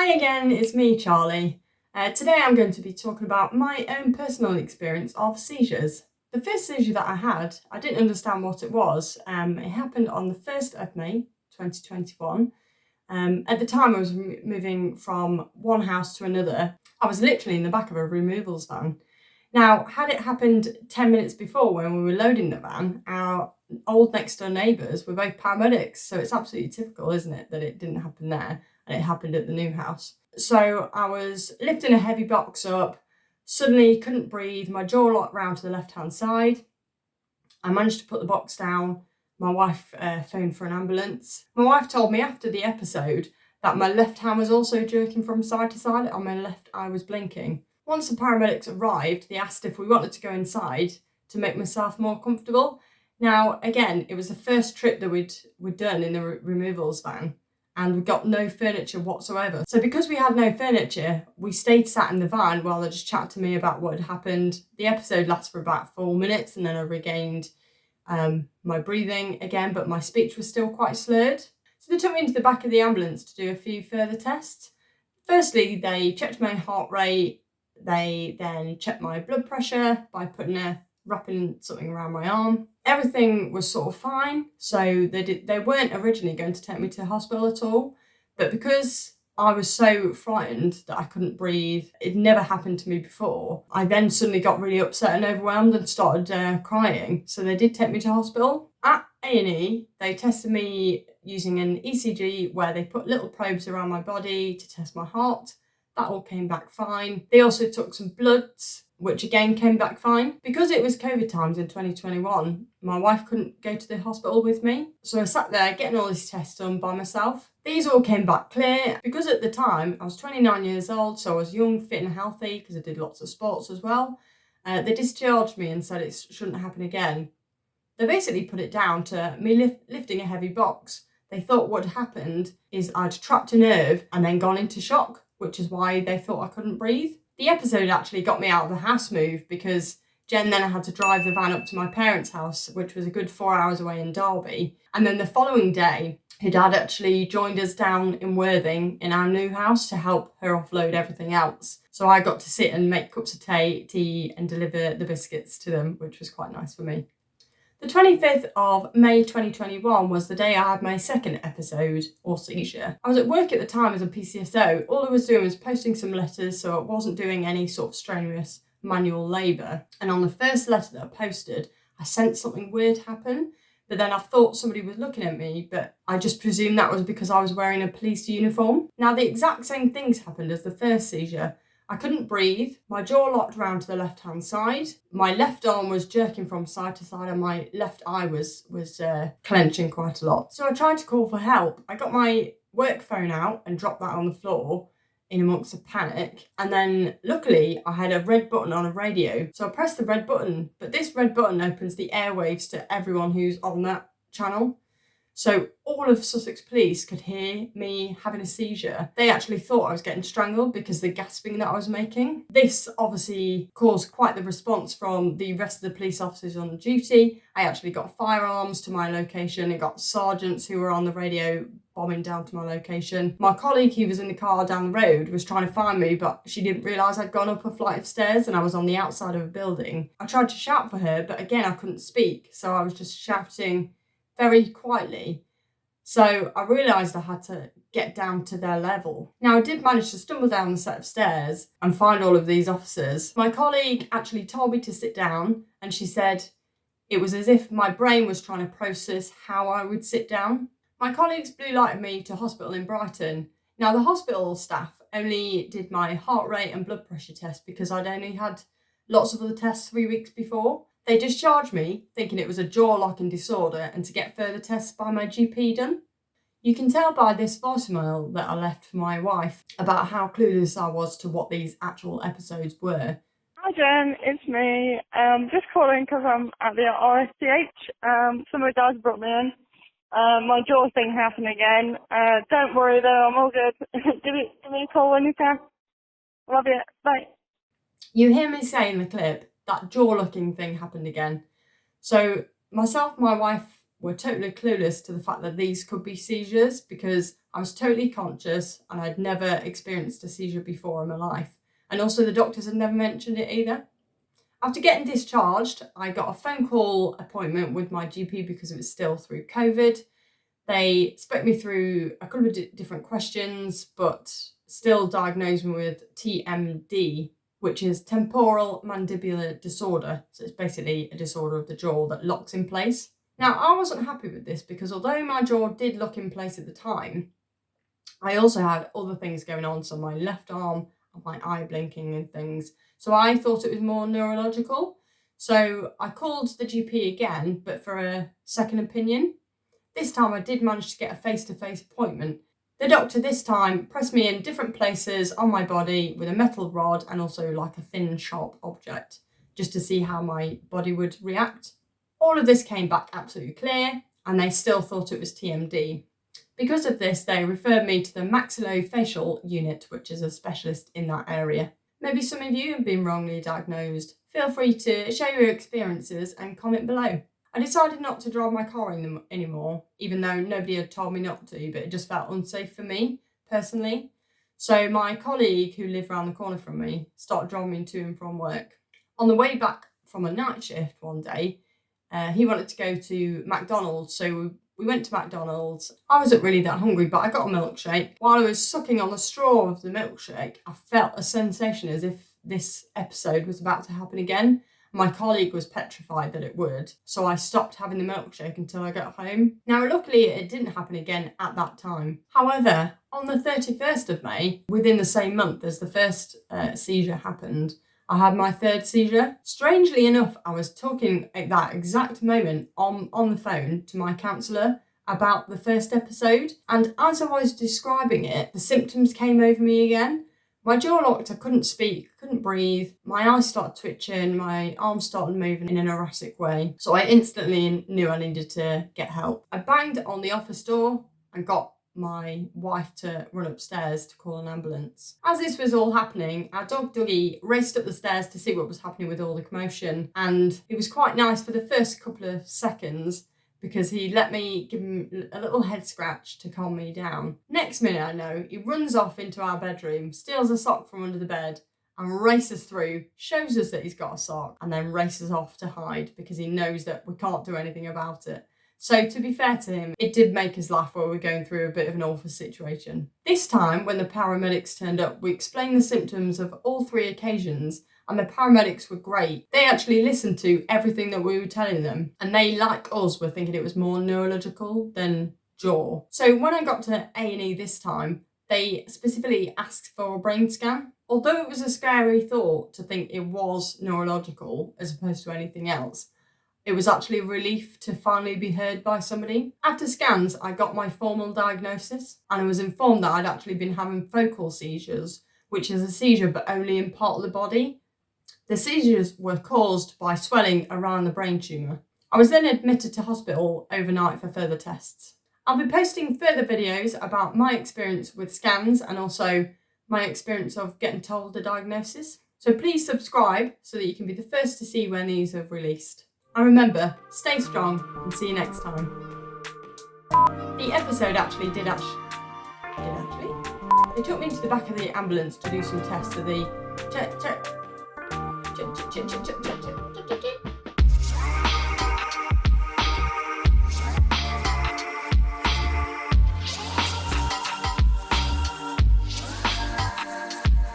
Hi again, it's me, Charlie. Today I'm going to be talking about my own personal experience of seizures. The first seizure that I had, I didn't understand what it was. It happened on the 1st of May 2021. At the time I was moving from one house to another. I was literally in the back of a removals van. Now, had it happened 10 minutes before when we were loading the van, our old next door neighbours were both paramedics. So it's absolutely typical, isn't it, that it didn't happen there and it happened at the new house. So I was lifting a heavy box up, suddenly couldn't breathe, my jaw locked round to the left-hand side. I managed to put the box down. My wife phoned for an ambulance. My wife told me after the episode that my left hand was also jerking from side to side and my left eye was blinking. Once the paramedics arrived, they asked if we wanted to go inside to make myself more comfortable. Now, again, it was the first trip that we'd done in the removals van, and we got no furniture whatsoever. So because we had no furniture, we stayed sat in the van while they just chatted to me about what had happened. The episode lasted for about 4 minutes and then I regained my breathing again, but my speech was still quite slurred. So they took me into the back of the ambulance to do a few further tests. Firstly, they checked my heart rate. They then checked my blood pressure by wrapping something around my arm. Everything was sort of fine. So they weren't originally going to take me to hospital at all. But because I was so frightened that I couldn't breathe, it never happened to me before, I then suddenly got really upset and overwhelmed and started crying. So they did take me to hospital. At A&E, they tested me using an ECG where they put little probes around my body to test my heart. That all came back fine. They also took some bloods, which again came back fine. Because it was COVID times in 2021, my wife couldn't go to the hospital with me. So I sat there getting all these tests done by myself. These all came back clear. Because at the time, I was 29 years old, so I was young, fit and healthy because I did lots of sports as well. They discharged me and said it shouldn't happen again. They basically put it down to me lifting a heavy box. They thought what had happened is I'd trapped a nerve and then gone into shock, which is why they thought I couldn't breathe. The episode actually got me out of the house move because Jen then had to drive the van up to my parents' house, which was a good 4 hours away in Derby. And then the following day, her dad actually joined us down in Worthing in our new house to help her offload everything else. So I got to sit and make cups of tea and deliver the biscuits to them, which was quite nice for me. The 25th of May 2021 was the day I had my second episode or seizure. I was at work at the time as a PCSO. All I was doing was posting some letters, so I wasn't doing any sort of strenuous manual labour. And on the first letter that I posted, I sensed something weird happen, but then I thought somebody was looking at me, but I just presumed that was because I was wearing a police uniform. Now, the exact same things happened as the first seizure. I couldn't breathe, my jaw locked round to the left-hand side, my left arm was jerking from side to side and my left eye was clenching quite a lot. So I tried to call for help. I got my work phone out and dropped that on the floor in amongst the panic. And then luckily I had a red button on a radio. So I pressed the red button, but this red button opens the airwaves to everyone who's on that channel. So all of Sussex Police could hear me having a seizure. They actually thought I was getting strangled because of the gasping that I was making. This obviously caused quite the response from the rest of the police officers on duty. I actually got firearms to my location. I got sergeants who were on the radio bombing down to my location. My colleague who was in the car down the road was trying to find me, but she didn't realise I'd gone up a flight of stairs and I was on the outside of a building. I tried to shout for her, but again, I couldn't speak. So I was just shouting very quietly. So I realised I had to get down to their level. Now I did manage to stumble down the set of stairs and find all of these officers. My colleague actually told me to sit down and she said it was as if my brain was trying to process how I would sit down. My colleagues blue lighted me to hospital in Brighton. Now the hospital staff only did my heart rate and blood pressure test because I'd only had lots of other tests 3 weeks before. They discharged me thinking it was a jaw locking disorder and to get further tests by my GP done. You can tell by this voicemail that I left for my wife about how clueless I was to what these actual episodes were. Hi Jen, it's me. Just calling because I'm at the RSCH. Some of the guys brought me in. My jaw thing happened again. Don't worry though, I'm all good. give me a call when you can. Love you. Bye. You hear me say in the clip that jaw looking thing happened again. So myself, my wife were totally clueless to the fact that these could be seizures, because I was totally conscious and I'd never experienced a seizure before in my life. And also the doctors had never mentioned it either. After getting discharged, I got a phone call appointment with my GP because it was still through COVID. They spoke me through a couple of different questions, but still diagnosed me with TMD, which is temporal mandibular disorder. So it's basically a disorder of the jaw that locks in place. Now, I wasn't happy with this because although my jaw did lock in place at the time, I also had other things going on. So my left arm and my eye blinking and things. So I thought it was more neurological. So I called the GP again, but for a second opinion. This time I did manage to get a face-to-face appointment. The doctor this time pressed me in different places on my body with a metal rod and also like a thin, sharp object, just to see how my body would react. All of this came back absolutely clear, and they still thought it was TMD. Because of this, they referred me to the maxillofacial unit, which is a specialist in that area. Maybe some of you have been wrongly diagnosed. Feel free to share your experiences and comment below. I decided not to drive my car in them anymore, even though nobody had told me not to, but it just felt unsafe for me, personally. So my colleague, who lived around the corner from me, started driving me to and from work. On the way back from a night shift one day, he wanted to go to McDonald's, so we went to McDonald's. I wasn't really that hungry, but I got a milkshake. While I was sucking on the straw of the milkshake, I felt a sensation as if this episode was about to happen again. My colleague was petrified that it would, so I stopped having the milkshake until I got home. Now, luckily, it didn't happen again at that time. However, on the 31st of May, within the same month as the first seizure happened, I had my third seizure. Strangely enough, I was talking at that exact moment on the phone to my counsellor about the first episode, and as I was describing it, the symptoms came over me again. My jaw locked, I couldn't speak, couldn't breathe, my eyes started twitching, my arms started moving in an erratic way. So I instantly knew I needed to get help. I banged on the office door and got my wife to run upstairs to call an ambulance. As this was all happening, our dog Dougie raced up the stairs to see what was happening with all the commotion, and it was quite nice for the first couple of seconds because he let me give him a little head scratch to calm me down. Next minute I know, he runs off into our bedroom, steals a sock from under the bed and races through, shows us that he's got a sock, and then races off to hide because he knows that we can't do anything about it. So to be fair to him, it did make us laugh while we were going through a bit of an awful situation. This time, when the paramedics turned up, we explained the symptoms of all three occasions, and the paramedics were great. They actually listened to everything that we were telling them, and they, like us, were thinking it was more neurological than jaw. So when I got to A&E this time, they specifically asked for a brain scan. Although it was a scary thought to think it was neurological as opposed to anything else, it was actually a relief to finally be heard by somebody. After scans, I got my formal diagnosis, and I was informed that I'd actually been having focal seizures, which is a seizure but only in part of the body. The seizures were caused by swelling around the brain tumour. I was then admitted to hospital overnight for further tests. I'll be posting further videos about my experience with scans and also my experience of getting told the diagnosis. So please subscribe so that you can be the first to see when these are released. And remember, stay strong and see you next time. The episode actually did actually. They took me into the back of the ambulance to do some tests of the check.